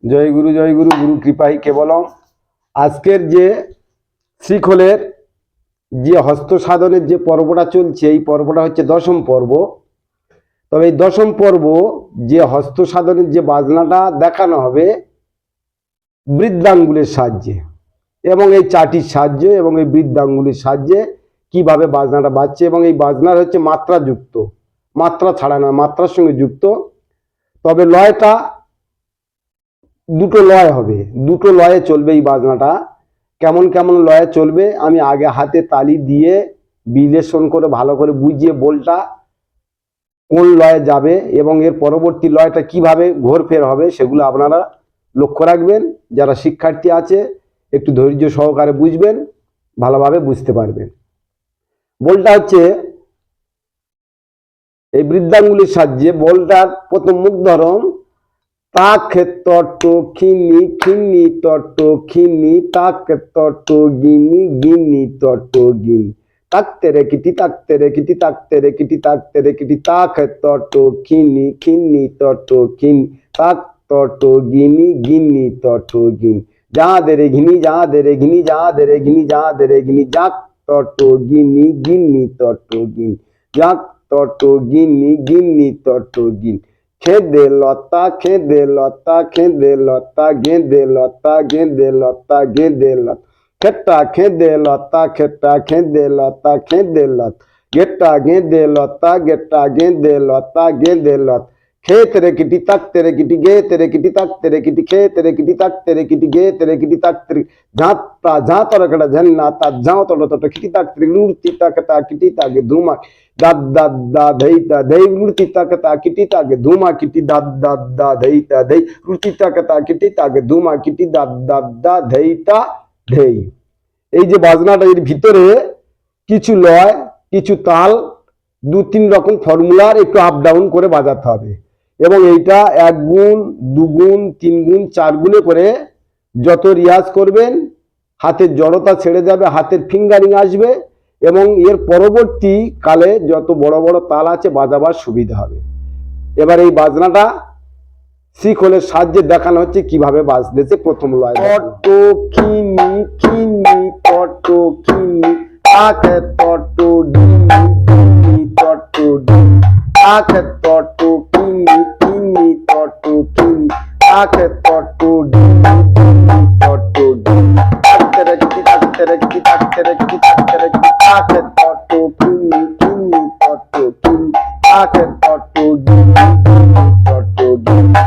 জয় গুরু গুরু কৃপাই কেবলম। আজকের যে শ্রীখোলের যে হস্ত সাধনের যে পর্বটা চলছে, এই পর্বটা হচ্ছে দশম পর্ব। তবে এই দশম পর্ব যে হস্ত সাধনের যে বাজনাটা দেখানো হবে বৃদ্ধাঙ্গুলের সাহায্যে এবং এই চাটির সাহায্যে এবং এই বৃদ্ধাঙ্গুলের সাহায্যে কিভাবে বাজনাটা বাজছে, এবং এই বাজনার হচ্ছে মাত্রা যুক্ত, মাত্রা ছাড়া না, মাত্রার সঙ্গে যুক্ত। তবে লয়টা দুটো লয় হবে, দুটো লয়ে চলবে এই বাজনাটা। কেমন কেমন লয়ে চলবে আমি আগে হাতে তালি দিয়ে বিশ্লেষণ করে ভালো করে বুঝিয়ে বলটা কোন লয়ে যাবে এবং এর পরবর্তী লয়টা কিভাবে ঘোরফের হবে সেগুলো আপনারা লক্ষ্য রাখবেন। যারা শিক্ষার্থী আছে একটু ধৈর্য সহকারে বুঝবেন, ভালোভাবে বুঝতে পারবেন। বলটা হচ্ছে এই বৃদ্ধাঙ্গুলির সাহায্যে বলটার প্রথম মুখ ধরন তাক তট খিন্নি খিন্নি তট খিন্নি তাক তট গিনি গিনি তট গিনি তাকতে রে কিটি তাকতে রে কিটি তাকতে রে কিটি তাকতে রে কিটি তাক তট খিন্নি খিন্নি তট খিন্নি তাক তট গিনি গিনি তট গিনি যা দে রে ঘিনি যা দে রে ঘিনি যা দে রে ঘিনি যা দে রে ঘিনি যাক তট গিনি গিনি তট গিনি যাক তট গিনি গিনি তট গিনি খেদে লতা খেদে লতা খেদে লতা গেঁদে লতা গেঁদে লতা গেঁদে লতা খেটা খেদে লতা খেটা খেদে লতা খেদে লতা গেটা গেঁদে লতা গেটা গেঁদে লতা গেঁদে লতা खे तेरे किटी तक तेरे किटी गे तेरे किटी तक तेरे किटी खे तेरे किटी तक तेरे किटी गे तेरे किटी तक तेरे झाता झा तर कड़ा झन्नाता झाव तो किटी तक तेरे लूर्ती तक ता किटी तागे धूमा दाद दाद दा धई ता धई लूर्ती तक ता किटी तागे धूमा किटी दाद दाद दा धई ता धई लूर्ती तक ता किटी तागे धूमा किटी दाद दाद दा धई ता ধেই। এই যে বাজনাটা এর ভিতরে কিছু লয় কিছু তাল দু তিন রকম ফর্মুলার একটু আপ ডাউন করে বাজাতে হবে এবং এইটা 1 গুণ 2 গুণ 3 গুণ 4 গুণে করে যত রিয়াজ করবেন হাতের জড়তা ছেড়ে যাবে, হাতের ফিঙ্গারিং আসবে এবং এর পরবর্তী কালে যত বড় বড় তাল আছে বাজাবার সুবিধা হবে। এবার এই বাজনাটা শ্রীখোলের সাহায্যে দেখানো হচ্ছে কিভাবে বাজতেছে। প্রথম লয় তট খিনি খিনি তট খিনি তাক তট গিনি গিনি তট গিনি তাক তট খিনি খিনি তট খিনি তাক তট গিনি গিনি তট গিনি তাকতে রে কিটি তাকতে রে কিটি তাকতে রে কিটি তাকতে রে কিটি তাক তট খিনি খিনি তট খিনি তাক তট গিনি তট গিনি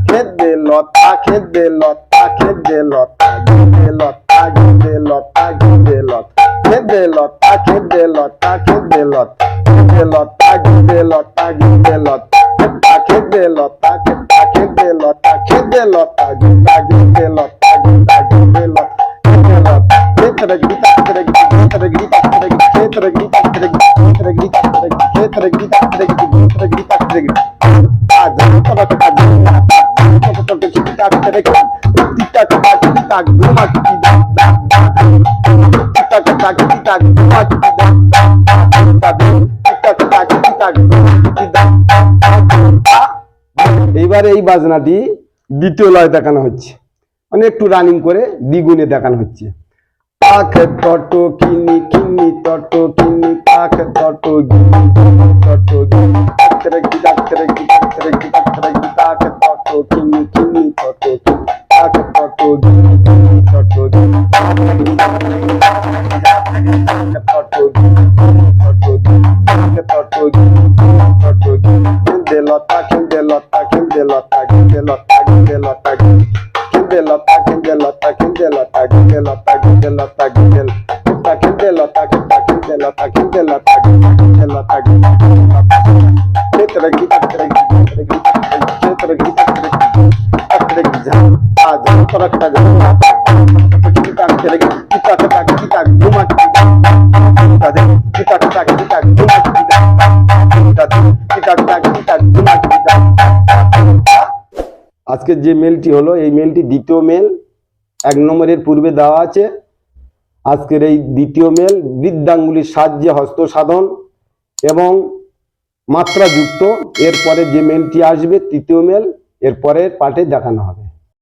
খেদে লতা খেদে লতা খেদে লতা গেদে লতা গেদে লতা গেদে লতা খেদে লতা খেদে লতা খেদে লতা খেদে লতা গেদে লতা গেদে লতা খেদে লতা খেদা খেদে লতা খেদে লতা গেদা গেদে লতা গেদা গেদে লতা খেদে গীতা খেদে গীতা গীতা খেদে গীতা গীতা খেদে গীতা গীতা খেদে গীতা খেদে গীতা খেদে আজ তবে কাজ তবে গীতা খেদে গীতা গীতা দুমা গীতা গীতা গীতা দুমা গীতা। এইবারে এই বাজনাটি দ্বিতীয় লয় দেখানো হচ্ছে, মানে একটু রানিং করে দ্বিগুণে দেখানো হচ্ছে। তাক তট খিনি খিনি তট খিনি তাক তট গিনি তট গিনি তাকরে গিটা তাকরে গিটা তাকরে গিটা তাকরে গিটা তট খিনি খিনি তট খিনি তাক তট গিনি তট গিনি তট গিনি তট গিনি তট গিনি খেলতে লতা খেলতে লতা খেলতে লতা খেলতে লতা খেলতে লতা খেলতে লতা খেলতে লতা খেলতে লতা খেলতে লতা খেলতে লতা খেলতে লতা খেলতে লতা খেলতে লতা খেলতে লতা খেলতে লতা খেলতে গীতা খেলতে গীতা খেলতে গীতা খেলতে গীতা আজ তোরা খেলা গীতা খেলতে গীতা খেলতে গীতা ঘুমা গীতা তাদের গীতা খেলতে গীতা ঘুমা গীতা তাদের গীতা খেলতে গীতা ঘুমা গীতা। আজকের যে মেলটি হলো এই মেলটি দ্বিতীয় মেল, 1 নম্বরের পূর্বে দেওয়া আছে আজকের এই দ্বিতীয় মেল বৃদ্ধাঙ্গুলির সাহায্যে হস্ত সাধন এবং মাত্রাযুক্ত। এরপরে যে মেলটি আসবে তৃতীয় মেল, এরপরের পাঠে দেখানো হবে।